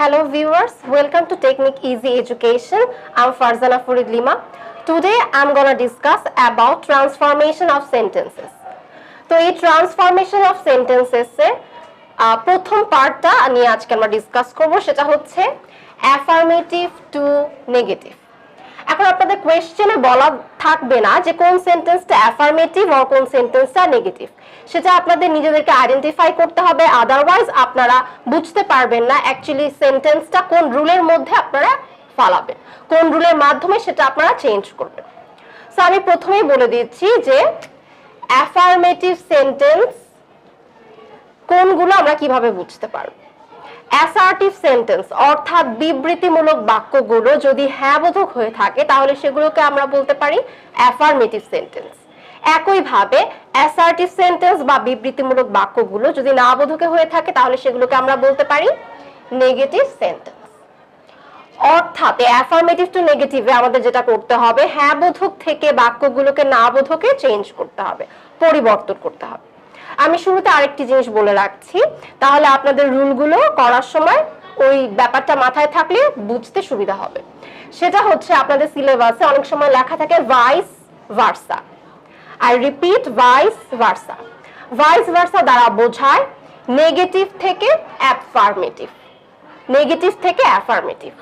Hello viewers, welcome to Technique Easy Education. I'm Farzana Farid Lima. Today I'm going to discuss about transformation of sentences. তো এই transformation of sentences এর প্রথম পার্টটা নিয়ে আজকে আমরা ডিসকাস করব, সেটা হচ্ছে অ্যাফার্মেটিভ টু নেগেটিভ। এখন আপনাদের কোয়েশ্চেনে বলা থাকবে না যে কোন সেন্টেন্সটা অ্যাফার্মেটিভ আর কোন সেন্টেন্সটা নেগেটিভ, সেটা আপনাদের নিজেদেরকে আইডেন্টিফাই করতে হবে, আদারওয়াইজ আপনারা বুঝতে পারবেন না অ্যাকচুয়ালি সেন্টেন্সটা কোন রুলের মধ্যে আপনারা ফালাবেন, কোন রুলের মাধ্যমে সেটা আপনারা চেঞ্জ করবেন। সো আমি প্রথমেই বলে দিচ্ছি যে অ্যাফার্মেটিভ সেন্টেন্স কোনগুলো আমরা কিভাবে বুঝতে পারব। অ্যাসার্টিভ সেন্টেন্স অর্থাৎ বিবৃতিমূলক বাক্যগুলো যদি হ্যাঁবোধক হয়ে থাকে তাহলে সেগুলোকে আমরা বলতে পারি অ্যাফার্মেটিভ সেন্টেন্স। একইভাবে অ্যাসার্টিভ সেন্টেন্স বা বিবৃতিমূলক বাক্যগুলো যদি না বোধকে হয়ে থাকে তাহলে সেগুলোকে আমরা বলতে পারি নেগেটিভ সেন্টেন্স। অর্থাৎ অ্যাফার্মেটিভ টু নেগেটিভে আমাদের যেটা করতে হবে, হ্যাঁ বোধক থেকে বাক্যগুলোকে না বোধকে চেঞ্জ করতে হবে, পরিবর্তন করতে হবে। আমি শুরুতে আরেকটি জিনিস বলে রাখছি, তাহলে আপনাদের রুলগুলো করার সময় ওই ব্যাপারটা মাথায় থাকলে বুঝতে সুবিধা হবে। সেটা হচ্ছে আপনাদের সিলেবাসে অনেক সময় লেখা থাকে vice versa. I repeat, vice versa. Vice versa দ্বারা বোঝায় নেগেটিভ থেকে অ্যাফার্মেটিভ, নেগেটিভ থেকে অ্যাফার্মেটিভ।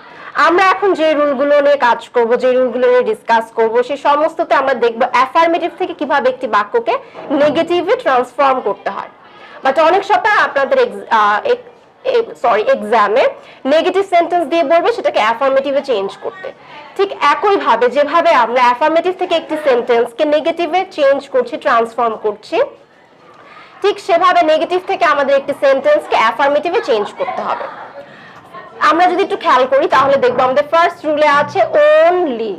আমরা এখন যে রুলগুলো নিয়ে কাজ করব, যে রুলগুলো নিয়ে ডিসকাস করব, সেই সমস্ততে আমরা দেখব অ্যাফার্মেটিভ থেকে কিভাবে একটি বাক্যকে নেগেটিভে ট্রান্সফর্ম করতে হয়। বাট অনেক সময় আপনাদের এক্সামে নেগেটিভ সেন্টেন্স দিয়ে বলবে সেটাকে অ্যাফার্মেটিভে চেঞ্জ করতে। ঠিক একইভাবে যেভাবে আমরা অ্যাফার্মেটিভ থেকে একটি সেন্টেন্সকে নেগেটিভে চেঞ্জ করছি, ট্রান্সফর্ম করছি, ঠিক সেভাবে নেগেটিভ থেকে আমাদের একটি সেন্টেন্সকে অ্যাফার্মেটিভে চেঞ্জ করতে হবে। আমরা যদি একটু খেয়াল করি তাহলে দেখবো আমাদের ফার্স্ট রুলে আছে অনলি।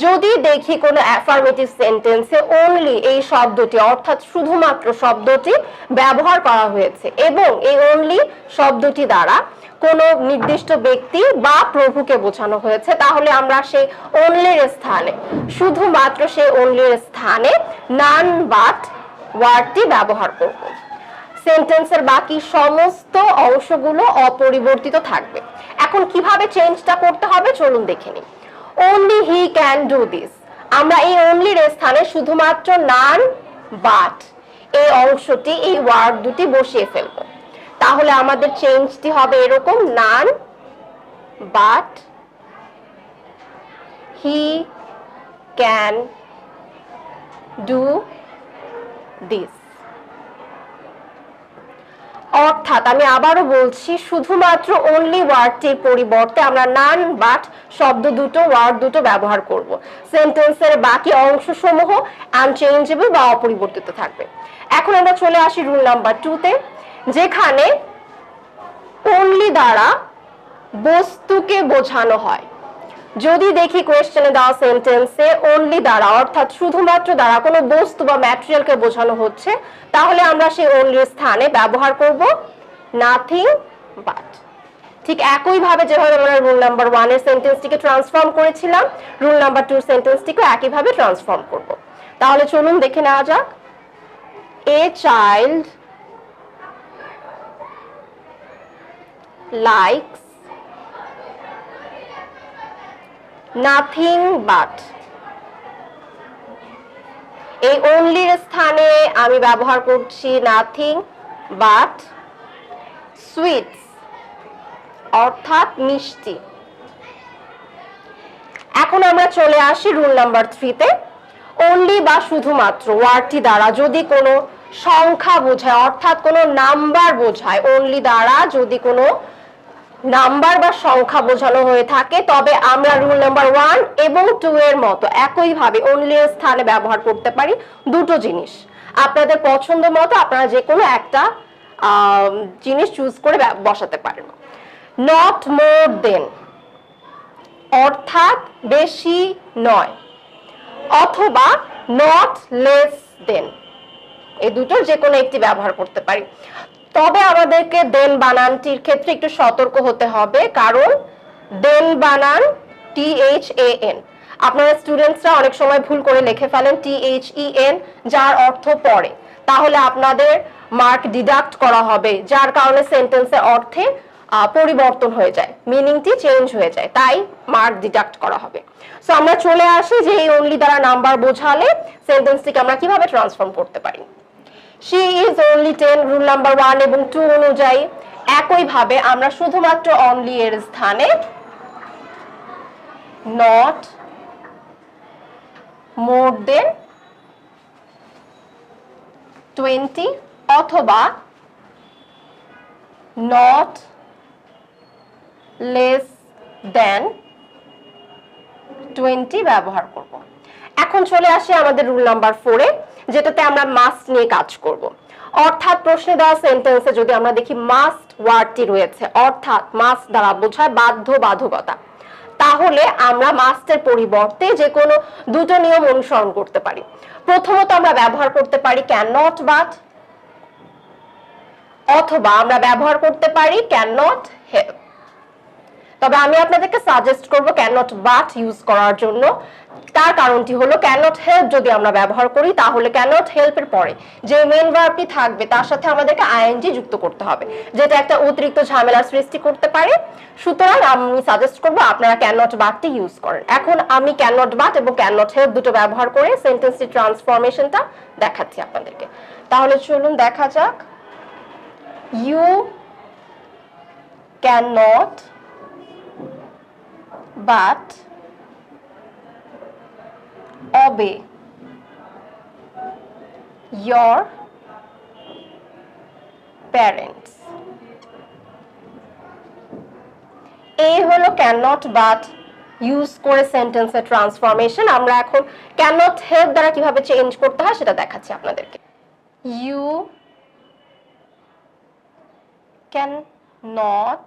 যদি দেখি কোনো অ্যাফার্মেটিভ সেন্টেন্সে অনলি এই শব্দটি অর্থাৎ শুধুমাত্র শব্দটি ব্যবহার করা হয়েছে এবং এই অনলি শব্দটি দ্বারা কোনো নির্দিষ্ট ব্যক্তি বা প্রভুকে বোঝানো হয়েছে, তাহলে আমরা সেই অনলির স্থানে, শুধুমাত্র সেই অনলির স্থানে নান বাট ওয়ার্ডটি ব্যবহার করব। সেন্টেন্সের বাকি সমস্ত অংশগুলো অপরিবর্তিত থাকবে। এখন কিভাবে চেঞ্জটা করতে হবে চলুন দেখে নিই। only he can do this, আমরা এই onlyর স্থানে শুধুমাত্র নান বাট এই অংশটি, এই ওয়ার্ড দুটি বসিয়ে ফেলবো। তাহলে আমাদের চেঞ্জটি হবে এরকম, none but he can do this। অর্থাৎ আমি আবারও বলছি, শুধুমাত্র অনলি ওয়ার্ডটির পরিবর্তে আমরা নান বাট শব্দ দুটো, ওয়ার্ড দুটো ব্যবহার করব। সেন্টেন্সের বাকি অংশসমূহ আনচেঞ্জেবল বা অপরিবর্তিত থাকবে। এখন আমরা চলে আসি রুল নাম্বার 2 তে, যেখানে অনলি দ্বারা বস্তুকে বোঝানো হয়। যদি দেখি কোয়েশ্চেনে দেওয়া সেন্টেন্সে অনলি দ্বারা অর্থাৎ শুধুমাত্র দ্বারা কোনো বস্তু বা ম্যাটেরিয়ালকে বোঝানো হচ্ছে, তাহলে আমরা সেই অনলির স্থানে ব্যবহার করব নাথিং বাট। ঠিক একইভাবে যেভাবে আমরা রুল নাম্বার 1 এর সেন্টেন্সটিকে ট্রান্সফর্ম করেছিলাম, রুল নাম্বার 2 এর সেন্টেন্সটিকে একইভাবে ট্রান্সফর্ম করব। তাহলে চলুন দেখে নেওয়া যাক। A child likes nothing but, এই অনলির স্থানে আমি ব্যবহার করছি নাথিং বাট সুইটস অর্থাৎ মিষ্টি। এখন আমরা চলে আসি রুল নাম্বার 3 তে। অনলি বা শুধুমাত্র ওয়ার্ডটি দ্বারা যদি কোনো সংখ্যা বোঝায় অর্থাৎ কোনো নাম্বার বোঝায়, অনলি দ্বারা যদি কোনো নাম্বার বা সংখ্যা বোঝানো হয়ে থাকে, তবে আমরা রুল নাম্বার 1 এবং 2 এর মতো একইভাবে অনলি এর স্থানে ব্যবহার করতে পারি দুটো জিনিস। আপনাদের পছন্দ মতো আপনারা যে কোনো একটা জিনিস চুজ করে বসাতে পারেন। নট মোর দেন অর্থাৎ বেশি নয়, অথবা নট লেস দেন, এই দুটোর যে কোনো একটি ব্যবহার করতে পারি। তবে আমাদেরকে দেন বানানটির ক্ষেত্রে একটু সতর্ক হতে হবে, কারণ দেন বানান THAN, আপনারা স্টুডেন্টসরা অনেক সময় ভুল করে লিখে ফেলেন THEN, যার অর্থ পরে, তাহলে আপনাদের মার্ক ডিডাক্ট করা হবে, যার কারণে সেন্টেন্সের অর্থে পরিবর্তন হয়ে যায়, মিনিংটি চেঞ্জ হয়ে যায়, তাই মার্ক ডিডাক্ট করা হবে। সো আমরা চলে আসি যে এই অনলি দ্বারা নাম্বার বোঝালে সেন্টেন্সটিকে আমরা কিভাবে ট্রান্সফর্ম করতে পারি। She is only 10 rule number 1 এবং 2 অনুযায়ী একইভাবে আমরা শুধুমাত্র অনলি এর স্থানে নট মোর দেন 20 অথবা নট লেস দেন 20 ব্যবহার করব। এখন চলে আসি আমাদের রুল নাম্বার 4 এ, যেটাতে আমরা মাস্ট নিয়ে কাজ করব। অর্থাৎ প্রশ্নে দেওয়া সেন্টেন্সে যদি আমরা দেখি মাস্ট ওয়ার্ডটি রয়েছে, অর্থাৎ মাস্ট দ্বারা বোঝায় বাধ্য বাধকতা, তাহলে আমরা মাস্টের পরিবর্তে যে কোনো দুটো নিয়ম অনুসরণ করতে পারি। প্রথমত আমরা ব্যবহার করতে পারি ক্যান নট বাট, অথবা আমরা ব্যবহার করতে পারি ক্যান নট হেল্প। তবে আমি আপনাদেরকে সাজেস্ট করব ক্যান নট বাট ইউজ করার জন্য। তার কারণটি হলো ক্যান নট হেল্প যদি আমরা ব্যবহার করি তাহলে ক্যান নট হেল্প এর পরে যে মেইন ভার্বটি থাকবে তার সাথে আমাদেরকে আইএনজি যুক্ত করতে হবে, যেটা একটা অতিরিক্ত ঝামেলার সৃষ্টি করতে পারে। সুতরাং আমি সাজেস্ট করব আপনারা ক্যান নট বাটটি ইউজ করেন। এখন আমি ক্যান নট বাট এবং ক্যান নট হেল্প দুটো ব্যবহার করে সেন্টেন্সটি ট্রান্সফরমেশনটা দেখাচ্ছি আপনাদেরকে। তাহলে চলুন দেখা যাক। You can not but obey your parents. এই হলো cannot but ইউজ করে সেন্টেন্সের ট্রান্সফরমেশন। আমরা এখন cannot help দ্বারা কিভাবে চেঞ্জ করতে হয় সেটা দেখাচ্ছি আপনাদেরকে। You cannot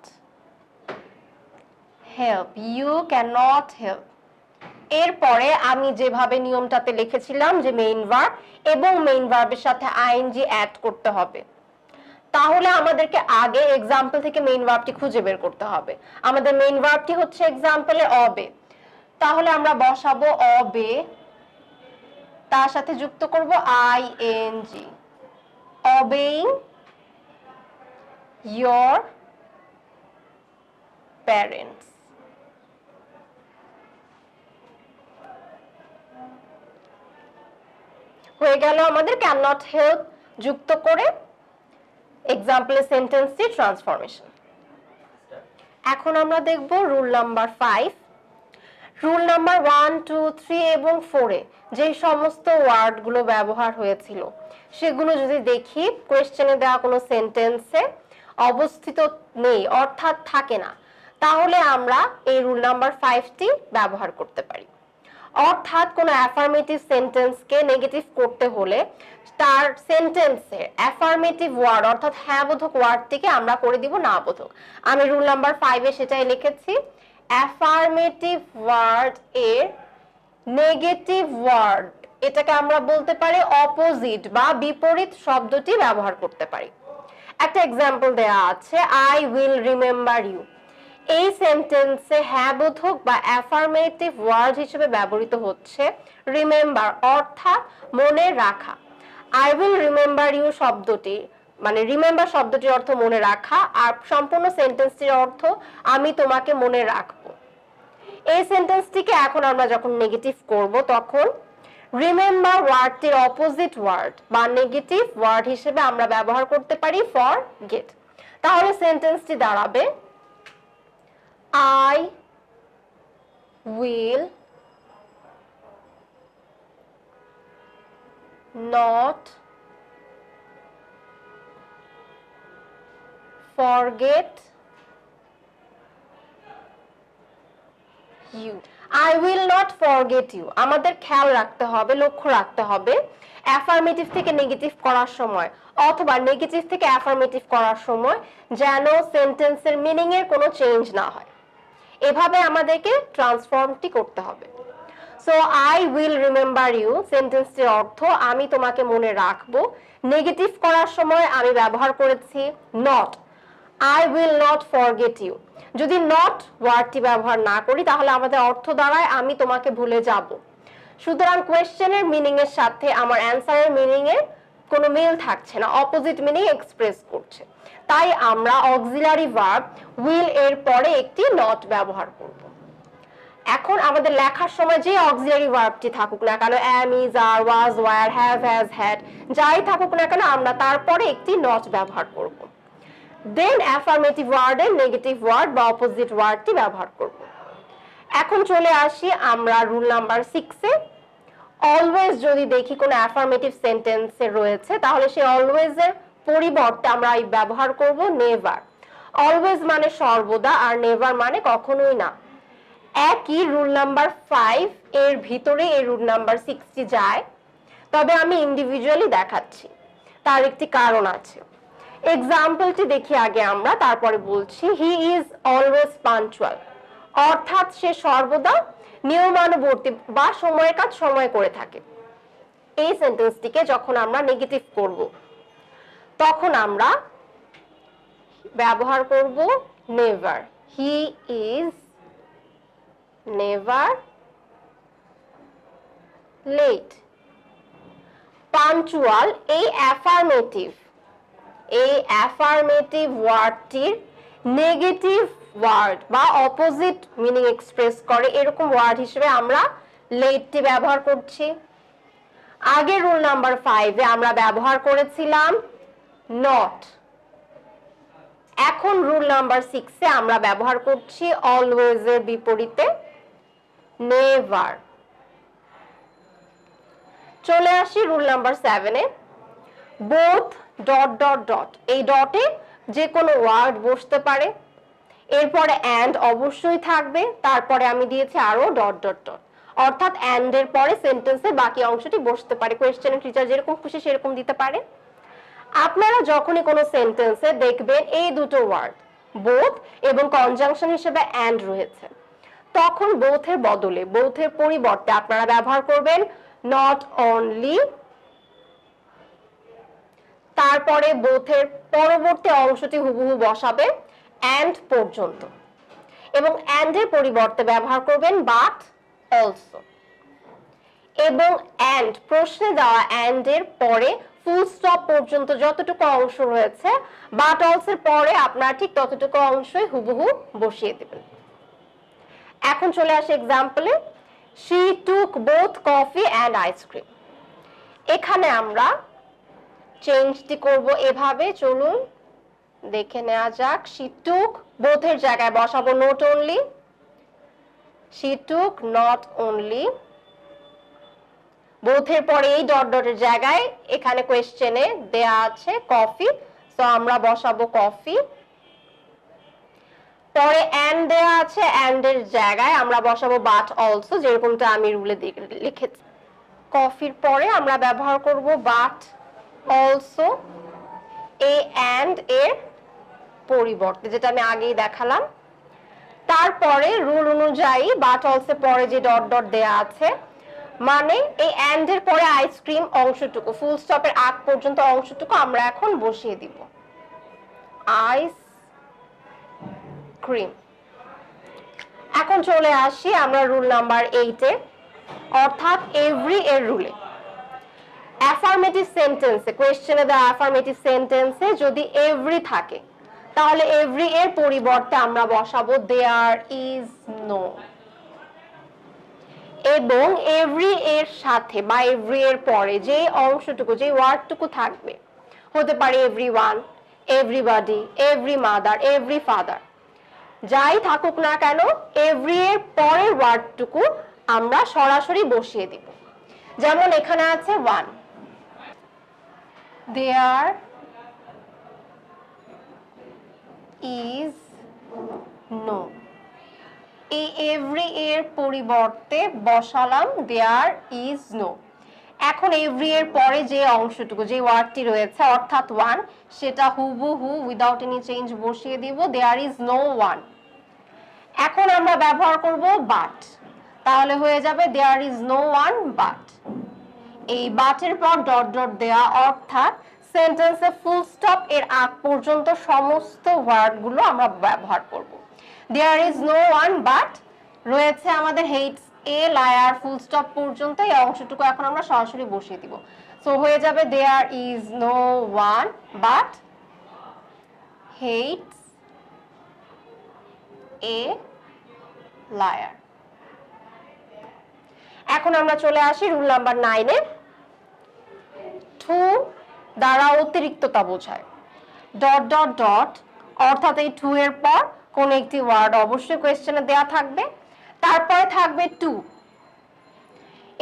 help, you cannot help এরপরে আমি যেভাবে নিয়মটাতে লিখেছিলাম যে মেইন ভার্ব এবং মেইন ভার্বের সাথে আইএনজি অ্যাড করতে হবে, তাহলে আমাদেরকে আগে এক্সাম্পল থেকে মেইন ভার্বটি খুঁজে বের করতে হবে। আমাদের মেইন ভার্বটি হচ্ছে এক্সাম্পলে অবে, তাহলে আমরা বসাবো অবে, তার সাথে যুক্ত করব আইএনজি, obeying your parents। হয়ে গেল আমাদের ক্যান নট হেল্প যুক্ত করে এক্সাম্পলের সেন্টেন্সটি ট্রান্সফরমেশন। এখন আমরা দেখব রুল নাম্বার 5। রুল নাম্বার 1, 2, 3 এবং 4 এ যে সমস্ত ওয়ার্ডগুলো ব্যবহার হয়েছিল সেগুলো যদি দেখি কোয়েশ্চেনে দেওয়া কোনো সেন্টেন্সে অবস্থিত নেই অর্থাৎ থাকে না, তাহলে আমরা এই রুল নাম্বার 5টি ব্যবহার করতে পারি। অর্থাৎ কোনো অ্যাফার্মেটিভ সেন্টেন্সকে নেগেটিভ করতে হলে তার সেন্টেন্সে অ্যাফার্মেটিভ ওয়ার্ড অর্থাৎ হ্যাঁ বোধক ওয়ার্ডটিকে আমরা করে দিব না বোধক। আমি রুল নাম্বার 5 এ সেটাই লিখেছি, অ্যাফার্মেটিভ ওয়ার্ড এর নেগেটিভ ওয়ার্ড এটাকে আমরা বলতে পারি অপোজিট বা বিপরীত শব্দটি ব্যবহার করতে পারি। একটা এক্সাম্পল দেয়া আছে, আই উইল রিমেম্বার ইউ। এই সেন্টেন্সে হ্যাঁ বোধক বা অ্যাফার্মেটিভ ওয়ার্ড হিসেবে ব্যবহৃত হচ্ছে রিমেম্বার অর্থাৎ মনে রাখা। আই উইল রিমেম্বার ইউ শব্দটি মানে রিমেম্বার শব্দটির অর্থ মনে রাখা, আর সম্পূর্ণ সেন্টেন্সটির অর্থ আমি তোমাকে মনে রাখবো। এই সেন্টেন্সটিকে এখন আমরা যখন নেগেটিভ করব তখন রিমেম্বার ওয়ার্ডটির অপোজিট ওয়ার্ড বা নেগেটিভ ওয়ার্ড হিসেবে আমরা ব্যবহার করতে পারি ফরগেট। তাহলে সেন্টেন্সটি দাঁড়াবে I will not forget you. I will not forget you. আমাদের খেয়াল রাখতে হবে, লক্ষ্য রাখতে হবে অ্যাফার্মেটিভ থেকে নেগেটিভ করার সময় অথবা নেগেটিভ থেকে অ্যাফার্মেটিভ করার সময় যেন সেন্টেন্সের মিনিং এর কোনো চেঞ্জ না হয়। এভাবে আমাদেরকে ট্রান্সফর্মটি করতে হবে। So I will remember you সেন্টেন্সটির অর্থ আমি তোমাকে মনে রাখবো। নেগেটিভ করার সময় আমি ব্যবহার করেছি not, I will not forget you. যদি নট ওয়ার্ডটি ব্যবহার না করি তাহলে আমাদের অর্থ দাঁড়ায় আমি তোমাকে ভুলে যাব। সুতরাং কোয়েশ্চেনের মিনিং এর সাথে আমার অ্যানসারের মিনিং এর কোনো মিল থাকছে না, অপোজিট মিনিং এক্সপ্রেস করছে, তাই আমরা অক্সিলারি ভার্ব উইল এর পরে একটি নট ব্যবহার করব। এখন আমাদের লেখার সময় যে অক্সিলারি ভার্বটি থাকুক না কেন, am, is, are, was, were, have, has, had, যাই থাকুক না কেন, আমরা তারপরে একটি নট ব্যবহার করব। দেন অ্যাফার্মেটিভ ওয়ার্ডের নেগেটিভ ওয়ার্ড বা অপোজিট ওয়ার্ডটি ব্যবহার করব। এখন চলে আসি আমরা রুল নাম্বার 6 এ। অলওয়েজ যদি দেখি কোনো অ্যাফার্মেটিভ সেন্টেন্সে রয়েছে, তাহলে সেই অলওয়েজ এর পরিবর্তে আমরা ব্যবহার করব নেভার। অলওয়েজ মানে সর্বদা, আর নেভার মানে কখনোই না। একই রুল নাম্বার 5 এর ভিতরে এই রুল নাম্বার 6টি যায়, তবে আমি ইন্ডিভিজুয়ালি দেখাচ্ছি, তার একটি কারণ আছে। এক্সাম্পলটি দেখি আগে আমরা, তারপরে বলছি। হি ইজ অলওয়েজ পাঞ্চুয়াল, অর্থাৎ সে সর্বদা নিয়মানুবর্তী বা সময়ের কাজ সময় করে থাকে। এই সেন্টেন্সটিকে যখন আমরা নেগেটিভ করব, তখন আমরা ব্যবহার করব never. He is never late. Punctual এই অ্যাফার্মেটিভ ওয়ার্ডটির নেগেটিভ ওয়ার্ড বা অপোজিট মিনিং এক্সপ্রেস করে এরকম ওয়ার্ড হিসেবে আমরা লেটটি ব্যবহার করছি। আগে রুল নাম্বার 5 এ আমরা ব্যবহার করেছিলাম নট। এখন রুল নাম্বার 6 এ আমরা ব্যবহার করছি অলওয়েজ এর বিপরীতে নেভার। চলে আসি রুল নাম্বার 7 এ। বোথ ডট ডট ডট, এই ডটে যে কোনো ওয়ার্ড বসতে পারে, এরপরে অ্যান্ড অবশ্যই থাকবে, তারপরে আমি দিয়েছি আরো ডট ডট ডট, অর্থাৎ অ্যান্ড এর পরে সেন্টেন্সের বাকি অংশটি বসতে পারে। কোয়েশ্চেনের টিচার যেরকম খুশি সেরকম দিতে পারে। আপনারা যখনই কোনো সেন্টেন্সে দেখবেন এই দুটো ওয়ার্ড বোথ এবং কনজাংশন হিসেবে অ্যান্ড রয়েছে, তখন বোথের বদলে, বোথের পরিবর্তে আপনারা ব্যবহার করবেন নট অনলি, তারপরে বোথের পরবর্তী অংশটি হুবহু বসাবে অ্যান্ড পর্যন্ত, এবং অ্যান্ড এর পরিবর্তে ব্যবহার করবেন বাট অলসো। এবং অ্যান্ড, প্রশ্নে দেওয়া অ্যান্ড এর পরে ফুল স্টপ পর্যন্ত যতটুকু অংশ রয়েছে বাট অলসো এর পরে আপনারা ঠিক ততটুকু অংশই হুবহু বসিয়ে দেবেন। এখন চলে আসে এক্সাম্পলে। She took both coffee and ice cream. এখানে আমরা চেঞ্জটি করব এভাবে, চলুন দেখে নেওয়া যাক। শি টুক, বোথের জায়গায় বসাবো not only. She took not only, বোথের পরে এই ডট ডটের জায়গায় এখানে কোয়েশ্চেনে দেয়া আছে কফি, তো আমরা বসাবো কফি। পরে অ্যান্ড দেয়া আছে, অ্যান্ড এর জায়গায় আমরা বসাবো বাট অলসো, যেরকমটা আমি রুলে লিখেছি। কফির পরে আমরা ব্যবহার করব বাট অলসো, এই অ্যান্ড এর পরিবর্তে, যেটা আমি আগেই দেখালাম। তারপরে রুল অনুযায়ী বাট অলসো পরে যে ডট ডট দেয়া আছে, মানে এই অ্যান্ড এর পরে আইসক্রিম অংশটুকু, ফুল স্টপের আগ পর্যন্ত অংশটুকু আমরা এখন বসিয়ে দিব আইসক্রিম। এখন চলে আসি আমরা রুল নাম্বার 8 এ, অর্থাৎ এভরি এর রুলে। অ্যাফার্মেটিভ সেন্টেন্সে, কোয়েশ্চেনে দেওয়া অ্যাফার্মেটিভ সেন্টেন্সে যদি এভরি থাকে, তাহলে এভরি এর পরিবর্তে আমরা বসাবো দেয়ার ইজ নো। এবং এভরি এর সাথে বা এভরি এর পরে যে অংশটুকু, যে ওয়ার্ডটুকু থাকবে, হতে পারে everyone, everybody, every mother, every father, যাই থাকুক না কেন, এভরি এর পরের ওয়ার্ডটুকু আমরা সরাসরি বসিয়ে দিব। যেমন এখানে আছে ওয়ান, দেয়ার ইজ নো, এই এভরি এর পরিবর্তে বসালাম দেয়ার ইজ নো। এখন এভরি এর পরে যে অংশটুকু, যে ওয়ার্ডটি রয়েছে অর্থাৎ ওয়ান, সেটা হুবহু উইদাউট এনি চেঞ্জ বসিয়ে দিব দেয়ার ইজ নো ওয়ান। এখন আমরা ব্যবহার করব বাট, তাহলে হয়ে যাবে there is no one but. এই বাটের পর ডট ডট দেয়া, অর্থাৎ সেন্টেন্সে ফুল স্টপ এর আগ পর্যন্ত সমস্ত ওয়ার্ডগুলো আমরা ব্যবহার করব। There is no one but রয়েছে আমাদের এ লায়ার ফুল স্টপ পর্যন্ত এই অংশটুকু এখন আমরা সরাসরি বসিয়ে দিব। সো হয়ে যাবে there is no one but hates a liar. এখন আমরা চলে আসি রুল নাম্বার 9 এ। টু দ্বারা অতিরিক্ততা বোঝায়। ডট ডট ডট অর্থাৎ এই টু এর পর কোন একটি ওয়ার্ড অবশ্যই কোয়েশ্চেনে দেয়া থাকবে, তারপরে থাকবে টু।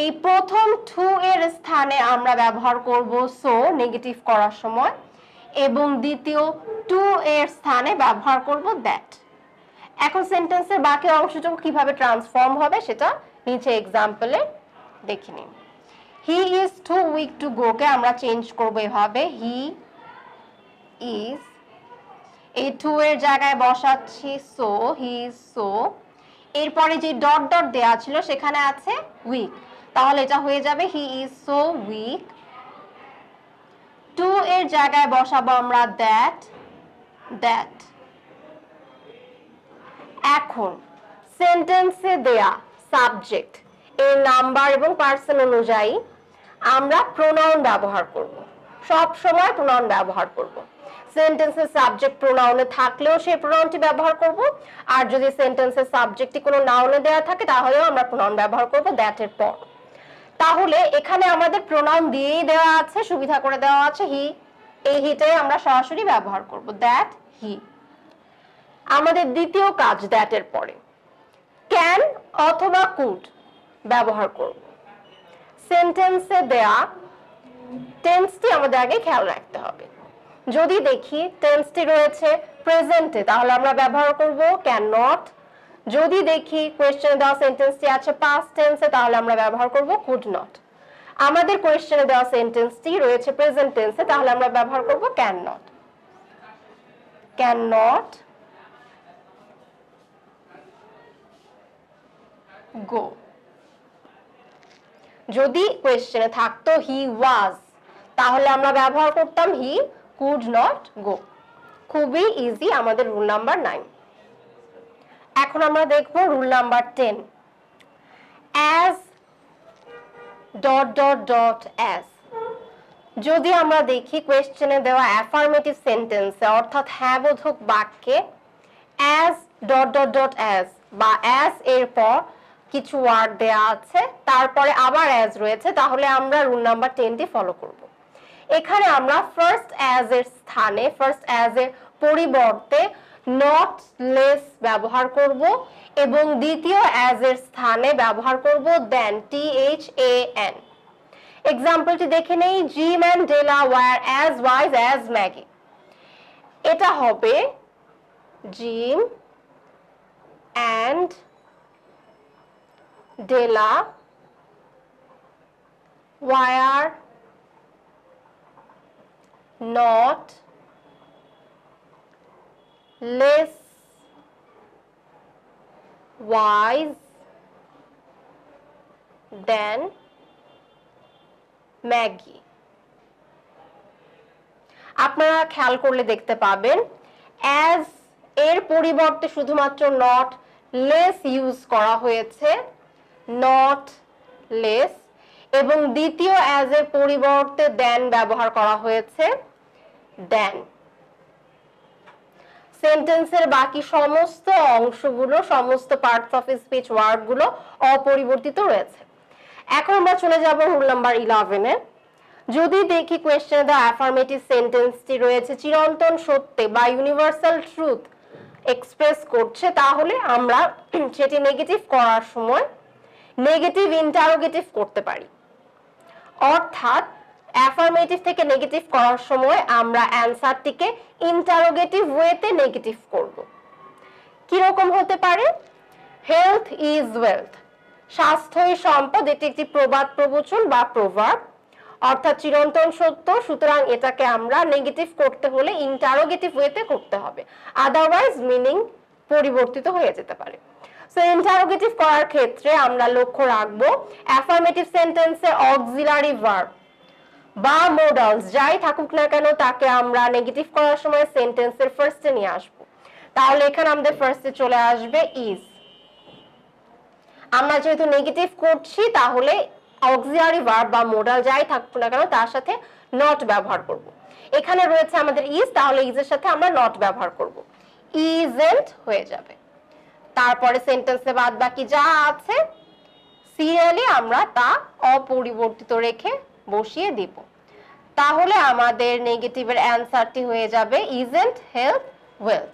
এই প্রথম টু এর স্থানে আমরা ব্যবহার করব সো নেগেটিভ করার সময়, এবং দ্বিতীয় টু এর স্থানে ব্যবহার করব দ্যাট। এখন সেন্টেন্সের বাকি অংশটুকু কিভাবে ট্রান্সফর্ম হবে সেটা নিচে এক্সাম্পলে দেখে নিন। He is too weak to go কে আমরা চেঞ্জ করব এভাবে, হি ইজ, এই টু এর জায়গায় বসাচ্ছি সো, হি ইজ সো, এরপরে যে ডট ডট দেয়া ছিল সেখানে আছে উইক, তাহলে এটা হয়ে যাবে he is so weak. Too এর জায়গায় বসাবো আমরা দ্যাট, দ্যাট। এখন সেন্টেন্সে দেয়া সাবজেক্ট এর নাম্বার এবং পার্সন অনুযায়ী আমরা প্রোনাউন ব্যবহার করব, সব সময় প্রোনাউন ব্যবহার করব। সেন্টেন্সের সাবজেক্ট প্রোনাউনে থাকলেও সেই প্রোনাউনটি ব্যবহার করব, আর যদি সেন্টেন্সের সাবজেক্টটি কোনো নাউনে দেওয়া থাকে তাহলেও আমরা প্রোনাউন ব্যবহার করব দ্যাট এর পর। তাহলে এখানে আমাদের প্রোনাউন দিয়েই দেওয়া আছে, সুবিধা করে দেওয়া আছে হি, এই হিটাই আমরা সরাসরি ব্যবহার করব, দ্যাট হি। আমাদের দ্বিতীয় কাজ দ্যাট এর পরে ক্যান অথবা কুড ব্যবহার করব। সেন্টেন্সে দেয়া টেন্সটি আমাদের আগে খেয়াল রাখতে হবে। যদি দেখি টেন্সটি রয়েছে প্রেজেন্টে তাহলে আমরা ব্যবহার করব ক্যান নট। যদি দেখি কোয়েশ্চেনে দেওয়া সেন্টেন্সটি আছে পাস্ট টেন্সে তাহলে আমরা ব্যবহার করব কুড নট। আমাদের কোয়েশ্চেনে দেওয়া সেন্টেন্সটি রয়েছে প্রেজেন্ট টেন্সে তাহলে আমরা ব্যবহার করব can not. Can not go. যদি কোয়েশ্চেনে থাকতো হি ওয়াজ তাহলে আমরা ব্যবহার করতাম হি কুড নট গো। খুবই ইজি আমাদের রুল নাম্বার 9। এখন আমরা দেখব rule number 10। As dot dot dot as. যদি আমরা দেখি কোয়েশ্চেনে দেওয়া অ্যাফার্মেটিভ সেন্টেন্সে অর্থাৎ হ্যাঁ বোধক বাক্যে as dot dot dot as বা অ্যাজ এর পর কিছু ওয়ার্ড দেয়া আছে তারপরে আবার অ্যাজ রয়েছে, তাহলে আমরা রুল নাম্বার 10টি ফলো করব। এখানে আমরা ফার্স্ট অ্যাজ এর স্থানে, ফার্স্ট অ্যাজ এর পরিবর্তে নট লেস ব্যবহার করব এবং দ্বিতীয় অ্যাজ এর স্থানে ব্যবহার করব দেন, THAN। এক্সাম্পলটি দেখে নেই, Jim and Della were as wise as Maggie. এটা হবে Jim and Della were not less wise than Maggie। আপনারা খেয়াল করলে দেখতে পাবেন অ্যাজ এর পরিবর্তে শুধুমাত্র নট লেস ইউজ করা হয়েছে, নট লেস, এবং দ্বিতীয় অ্যাজ এর পরিবর্তে দেন ব্যবহার করা হয়েছে দেন। সেন্টেন্সের বাকি সমস্ত অংশগুলো, সমস্ত পার্টস অফ স্পিচ ওয়ার্ডগুলো অপরিবর্তিত রয়েছে। এখন আমরা চলে যাব রুল নাম্বার 11 এ। যদি দেখি কোয়েশ্চেনে দ্য অ্যাফার্মেটিভ সেন্টেন্সটি রয়েছে চিরন্তন সত্যে বা ইউনিভার্সাল ট্রুথ এক্সপ্রেস করছে, তাহলে আমরা সেটি নেগেটিভ করার সময় নেগেটিভ ইন্টারোগেটিভ করতে পারি। অর্থাৎ অ্যাফার্মেটিভ থেকে নেগেটিভ করার সময় আমরা অ্যানসারটিকে ইন্টারোগেটিভ ওয়েতে নেগেটিভ করব। কি রকম হতে পারে? হেলথ ইজ ওয়েলথ, স্বাস্থ্যই সম্পদ, এটি একটি প্রবাদ প্রবচন বা প্রভাব, অর্থাৎ চিরন্তন সত্য, সুতরাং এটাকে আমরা নেগেটিভ করতে হলে ইন্টারোগেটিভ ওয়েতে করতে হবে, আদারওয়াইজ মিনিং পরিবর্তিত হয়ে যেতে পারে। সো ইন্টারোগেটিভ করার ক্ষেত্রে আমরা লক্ষ্য রাখবো অ্যাফার্মেটিভ সেন্টেন্সে অক্সিলারি ভার্ব বা মোডালস যাই থাকুক না কেন তাকে আমরা নেগেটিভ করার সময় সেন্টেন্সের ফার্স্টে নিয়ে আসবো। তাহলে এখানে আমাদের ফার্স্টে চলে আসবে ইজ। আমরা যেহেতু নেগেটিভ করছি তাহলে অক্সিলারি ভার্ব বা মোডাল যাই থাকুক না কেন তার সাথে নট ব্যবহার করব। এখানে রয়েছে আমাদের ইজ, তাহলে ইজের সাথে আমরা নট ব্যবহার করব, ইজেন্ট হয়ে যাবে। তারপরে সেন্টেন্সে বাদ বাকি যা আছে সিরিয়ালি আমরা তা অপরিবর্তিত রেখে বসিয়ে দিব। তাহলে আমাদের নেগেটিভের অ্যান্সারটি হয়ে যাবে ইজেন্ট হেলথ ওয়েলথ।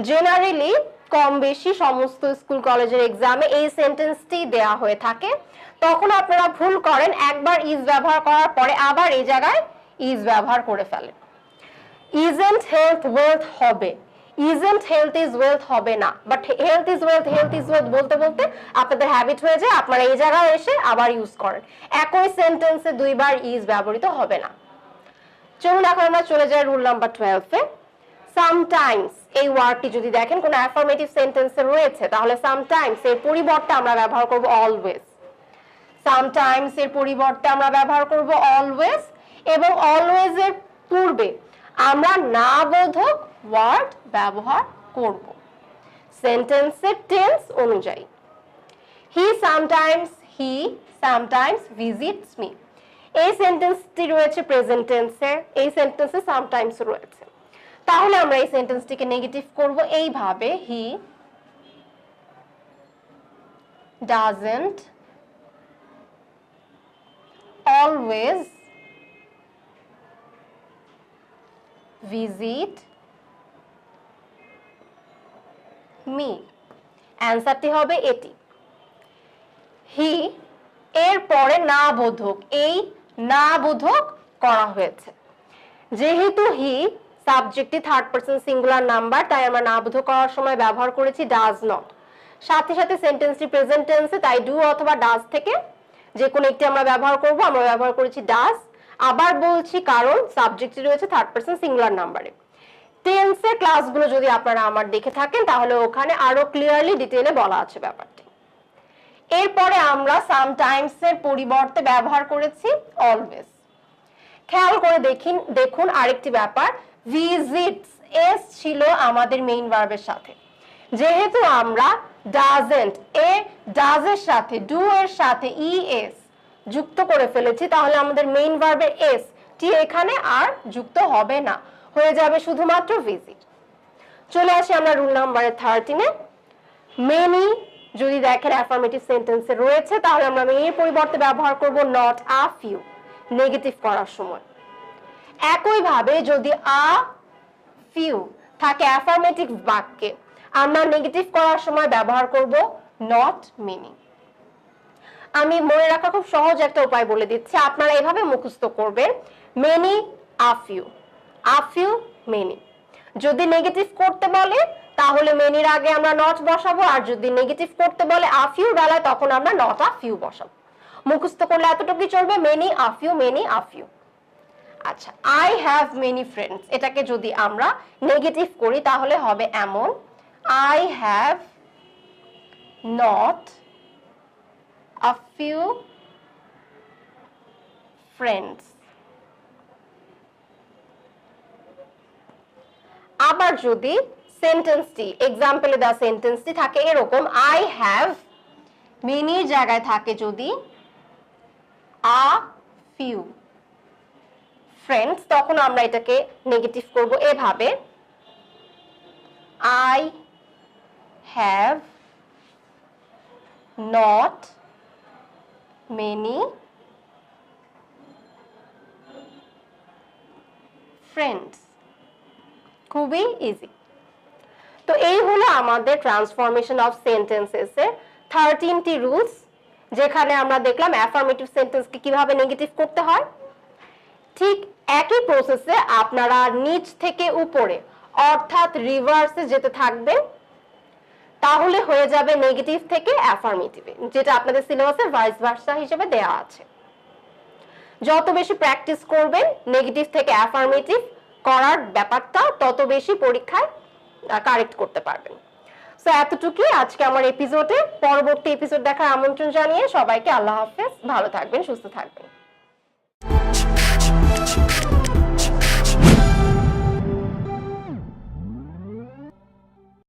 জেনারেলি কম বেশি সমস্ত স্কুল কলেজের এক্সামে এই সেন্টেন্সটি দেয়া হয়ে থাকে। তখন আপনারা ভুল করেন, একবার ইজ ব্যবহার করার পরে আবার এই জায়গায় ইজ ব্যবহার করে ফেলেন। ইজেন্ট হেলথ ওয়েলথ হবে, ইজেন্ট হেলথ ইজ ওয়েলথ হবে না। But health is wealth, health is wealth বলতে বলতে আপনাদের হ্যাবিট হয়ে যায়, আপনারা এই জায়গায় এসে আবার ইউজ করেন। একই সেন্টেন্সে দুইবার ইজ ব্যবহৃত হবে না। চলুন এখন আমরা চলে যাই রুল নাম্বার 12 এ। সামটাইমস এই ওয়ার্ডটি যদি দেখেন কোন অ্যাফার্মেটিভ সেন্টেন্সে রয়েছে তাহলে সামটাইমস এর পরিবর্তে আমরা ব্যবহার করব অলওয়েজ। সামটাইমস এর পরিবর্তে আমরা ব্যবহার করব অলওয়েজ, এবং অলওয়েজ এর পূর্বে আমরা না বোধক ওয়ার্ড ব্যবহার করব সেন্টেন্সের টেন্স অনুযায়ী। হি সামটাইমস ভিজিটস মি, এই সেন্টেন্সটি রয়েছে প্রেজেন্ট টেন্সে, এই সেন্টেন্সে সামটাইমস রয়েছে। তাহলে আমরা এই সেন্টেন্সটিকে নেগেটিভ করব এইভাবে, he doesn't always visit me। অ্যান্সারটি হবে এটি। হি এর পরে না বোধক, এই না বোধক করা হয়েছে। যেহেতু হি সাবজেক্টটি থার্ড পারসন সিঙ্গুলার নাম্বার, তাই আমরা না বোধক করার সময় ব্যবহার করেছি ডাজ নট। সাথে সাথে সেন্টেন্সটি প্রেজেন্ট টেন্সে, তাই ডু অথবা ডাজ থেকে যে কোনো একটি আমরা ব্যবহার করব। আমরা ব্যবহার করেছি ডাজ। আবার বলছি কারণ সাবজেক্টটি রয়েছে থার্ড পারসন সিঙ্গুলার নাম্বারে। টেন্সের ক্লাসগুলো যদি আপনারা আমার দেখে থাকেন তাহলে ওখানে আরো ক্লিয়ারলি ডিটেইলে বলা আছে ব্যাপারটি। এরপরে আমরা সামটাইমস এর পরিবর্তে ব্যবহার করেছি অলওয়েজ। খেয়াল করে দেখুন আরেকটি ব্যাপার, ভিজিটস এস ছিল আমাদের মেইন ভার্বের সাথে। যেহেতু আমরা ডাজেন্ট এ ডাজের সাথে ডু এর সাথে ইএস যুক্ত করে ফেলেছি, তাহলে আমাদের মেইন ভার্বের এস টি এখানে আর যুক্ত হবে না, হয়ে যাবে শুধুমাত্র ভিজিট। চলে আসি আমরা রুল নাম্বার 13 এ। মেনি যদি দেখেন অ্যাফার্মেটিভ সেন্টেন্সে রয়েছে তাহলে আমরা মেনির পরিবর্তে ব্যবহার করব নট আ ফিউ নেগেটিভ করার সময়। একইভাবে যদি আ ফিউ থাকে অ্যাফার্মেটিভ বাক্যে আমরা নেগেটিভ করার সময় ব্যবহার করব নট মেনি। আমি মনে রাখা খুব সহজ একটা উপায় বলে দিচ্ছি, আপনারা এভাবে মুখস্থ করবেন, মেনি আ ফিউ মেনি। যদি নেগেটিভ করতে বলে তাহলে মেনির আগে আমরা নট বসাবো, আর যদি নেগেটিভ করতে বলে আ ফিউ বেলায় তখন আমরা নট আ ফিউ বসাবো। মুখস্থ করলে এতটুকুই চলবে, মেনি আ ফিউ। আচ্ছা, আই হ্যাভ মেনি ফ্রেন্ডস, এটাকে যদি আমরা নেগেটিভ করি তাহলে হবে এমন, I have not a few friends। আবার যদি সেন্টেন্সটি এক্সাম্পলে দেওয়া সেন্টেন্সটি থাকে এরকম, আই হ্যাভ মেনির জায়গায় থাকে যদি a few friends, তখন আমরা এটাকে নেগেটিভ করব এভাবে, I have not many friends। খুবই ইজি। তো এই হলো আমাদের ট্রান্সফরমেশন অফ সেন্টেন্সেস এর 13টি রুলস, যেখানে আমরা দেখলাম অ্যাফার্মেটিভ সেন্টেন্সকে কিভাবে নেগেটিভ করতে হয়। ঠিক একই প্রসেসে আপনারা নিচ থেকে উপরে অর্থাৎ রিভার্সে যেতে থাকবেন, তাহলে হয়ে যাবে নেগেটিভ থেকে অ্যাফার্মেটিভে, যেটা আপনাদের সিলেবাসে ভাইস ভার্সা হিসেবে দেওয়া আছে। যত বেশি প্র্যাকটিস করবেন নেগেটিভ থেকে অ্যাফার্মেটিভ করার ব্যাপারটা, তত বেশি পরীক্ষায় কারেক্ট করতে পারবেন। সো এতটুকুই আজকে আমার এপিসোডে। পরবর্তী এপিসোড দেখার আমন্ত্রণ জানিয়ে সবাইকে আল্লাহ হাফেজ, ভালো থাকবেন, সুস্থ থাকবেন।